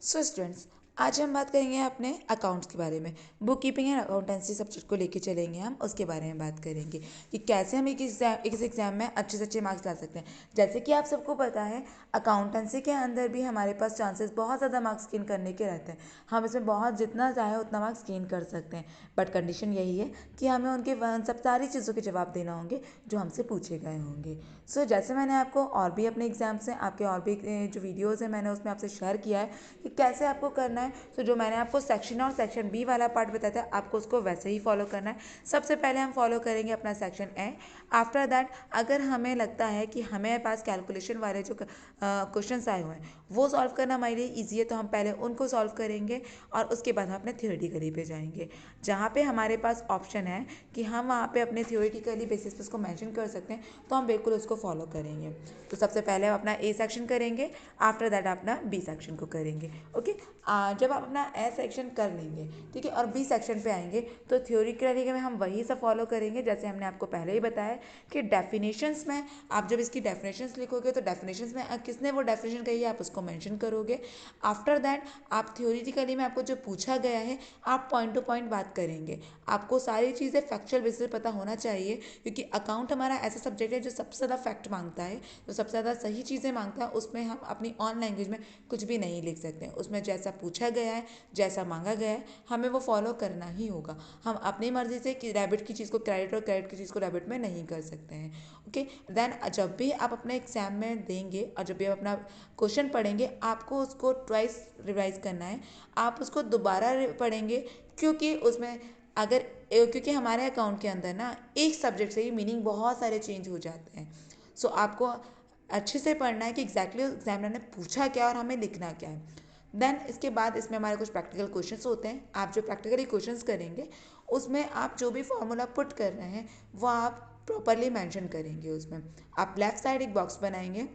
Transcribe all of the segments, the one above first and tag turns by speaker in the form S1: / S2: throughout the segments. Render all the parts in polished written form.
S1: So students, आज हम बात करेंगे अपने अकाउंट्स के बारे में। Book keeping and accountancy subject को लेके चलेंगे, हम उसके बारे में बात करेंगे कि कैसे हम एक एग्ज़ाम में अच्छे से अच्छे मार्क्स ला सकते हैं। जैसे कि आप सबको पता है, अकाउंटेंसी के अंदर भी हमारे पास चांसेस बहुत ज़्यादा मार्क्स गेन करने के रहते हैं। हम इसमें बहुत जितना चाहे उतना मार्क्स गेन कर सकते हैं, बट कंडीशन यही है कि हमें उनके सब सारी चीज़ों के जवाब देना होंगे जो हमसे पूछे गए होंगे। सो जैसे मैंने आपको और भी अपने एग्जाम्स हैं, आपके और भी जो वीडियोज़ हैं मैंने उसमें आपसे शेयर किया है कि कैसे आपको करना है। तो जो मैंने आपको सेक्शन और सेक्शन बी वाला पार्ट बताया था, आपको उसको वैसे ही फॉलो करना है। सबसे पहले हम फॉलो करेंगे अपना सेक्शन ए। आफ्टर दैट अगर हमें लगता है कि हमें पास कैलकुलेशन वाले जो क्वेश्चंस आए हुए हैं वो सॉल्व करना हमारे लिए ईजी है, तो हम पहले उनको सॉल्व करेंगे और उसके बाद हम अपने थ्योरेटिकली पे जाएंगे। जहाँ पे हमारे पास ऑप्शन है कि हम वहाँ पे अपने थ्योरेटिकली बेसिस पे उसको मेंशन कर सकते हैं, तो हम बिल्कुल उसको फॉलो करेंगे। तो सबसे पहले हम अपना ए सेक्शन करेंगे, आफ्टर दैट अपना बी सेक्शन को करेंगे। ओके, जब आप अपना ए सेक्शन कर लेंगे, ठीक है, और बी सेक्शन पे आएंगे तो थ्योरेटिकली में हम वही सब फॉलो करेंगे जैसे हमने आपको पहले ही बताया कि डेफिनेशंस में आप जब इसकी डेफिनेशंस लिखोगे तो डेफिनेशंस में किसने वो डेफिनेशन कही है आप उसको मेंशन करोगे। आफ्टर दैट आप थ्योरेटिकली में आपको जो पूछा गया है आप पॉइंट टू पॉइंट बात करेंगे। आपको सारी चीज़ें फैक्चुअल बेसिस पर पता होना चाहिए, क्योंकि अकाउंट हमारा ऐसा सब्जेक्ट है जो सबसे ज़्यादा फैक्ट मांगता है, जो सबसे ज़्यादा सही चीज़ें मांगता है। उसमें हम अपनी ऑन लैंग्वेज में कुछ भी नहीं लिख सकते हैं। उसमें जैसा पूछा गया है, जैसा मांगा गया है, हमें वो फॉलो करना ही होगा। हम अपनी मर्जी से कि डेबिट की चीज़ को क्रेडिट और क्रेडिट की चीज़ को डेबिट में नहीं कर सकते हैं। ओके, देन जब भी आप अपने एग्जाम में देंगे और जब भी आप अपना क्वेश्चन पढ़ेंगे, आपको उसको ट्वाइस रिवाइज करना है। आप उसको दोबारा पढ़ेंगे, क्योंकि उसमें अगर क्योंकि हमारे अकाउंट के अंदर ना एक सब्जेक्ट से ही मीनिंग बहुत सारे चेंज हो जाते हैं। सो आपको अच्छे से पढ़ना है कि एग्जैक्टली एग्जामिनर ने पूछा क्या और हमें लिखना क्या है। देन इसके बाद इसमें हमारे कुछ प्रैक्टिकल क्वेश्चंस होते हैं। आप जो प्रैक्टिकली क्वेश्चंस करेंगे उसमें आप जो भी फॉर्मूला पुट कर रहे हैं वो आप प्रॉपरली मेंशन करेंगे। उसमें आप लेफ्ट साइड एक बॉक्स बनाएंगे,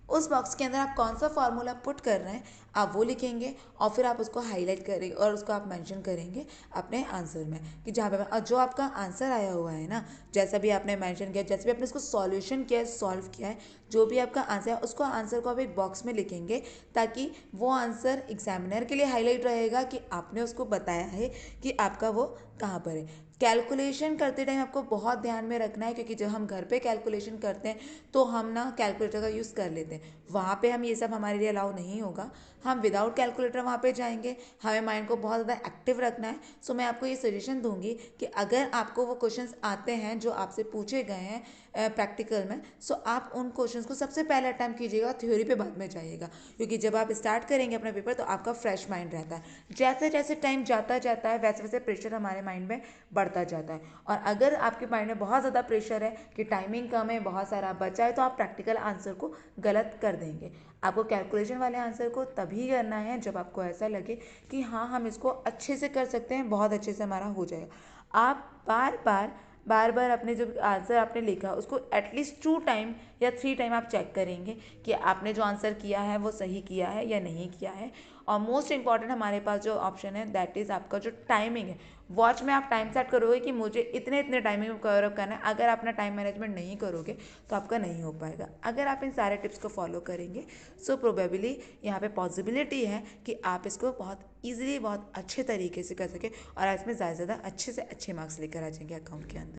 S1: उस बॉक्स के अंदर आप कौन सा फार्मूला पुट कर रहे हैं आप वो लिखेंगे और फिर आप उसको हाईलाइट करेंगे और उसको आप मेंशन करेंगे अपने आंसर में कि जहाँ पे और जो आपका आंसर आया हुआ है ना, जैसा भी आपने मेंशन किया, जैसे भी आपने उसको सॉल्यूशन किया है, सॉल्व किया है, जो भी आपका आंसर है उसको आंसर को आप एक बॉक्स में लिखेंगे, ताकि वो आंसर एग्जामिनर के लिए हाईलाइट रहेगा कि आपने उसको बताया है कि आपका वो कहाँ पर है। कैलकुलेशन करते टाइम आपको बहुत ध्यान में रखना है, क्योंकि जब हम घर पे कैलकुलेशन करते हैं तो हम ना कैलकुलेटर का यूज़ कर लेते हैं। वहाँ पे हम ये सब हमारे लिए अलाउ नहीं होगा। हम विदाउट कैलकुलेटर वहाँ पे जाएंगे। हमें माइंड को बहुत ज़्यादा एक्टिव रखना है। सो मैं आपको ये सजेशन दूंगी कि अगर आपको वो क्वेश्चंस आते हैं जो आपसे पूछे गए हैं प्रैक्टिकल में, सो आप उन क्वेश्चंस को सबसे पहले अटैम्प्ट कीजिएगा, थ्योरी पे बाद में जाइएगा। क्योंकि जब आप स्टार्ट करेंगे अपना पेपर तो आपका फ्रेश माइंड रहता है। जैसे जैसे टाइम जाता जाता है वैसे वैसे प्रेशर हमारे माइंड में बढ़ता जाता है। और अगर आपके माइंड में बहुत ज़्यादा प्रेशर है कि टाइमिंग कम है, बहुत सारा बचा है, तो आप प्रैक्टिकल आंसर को गलत कर देंगे। आपको कैलकुलेशन वाले आंसर को तभी करना है जब आपको ऐसा लगे कि हाँ हम इसको अच्छे से कर सकते हैं, बहुत अच्छे से हमारा हो जाएगा। आप बार बार अपने जो आंसर आपने लिखा उसको एटलीस्ट 2 टाइम या 3 टाइम आप चेक करेंगे कि आपने जो आंसर किया है वो सही किया है या नहीं किया है। और मोस्ट इंपॉर्टेंट हमारे पास जो ऑप्शन है दैट इज़ आपका जो टाइमिंग है। वॉच में आप टाइम सेट करोगे कि मुझे इतने इतने टाइमिंग में कवर अप करना है। अगर आप अपना टाइम मैनेजमेंट नहीं करोगे तो आपका नहीं हो पाएगा। अगर आप इन सारे टिप्स को फॉलो करेंगे सो प्रोबेबली यहाँ पे पॉसिबिलिटी है कि आप इसको बहुत ईजिली बहुत अच्छे तरीके से कर सकें और इसमें ज़्यादा से ज़्यादा अच्छे से अच्छे मार्क्स लेकर आ जाएंगे अकाउंट के अंदर।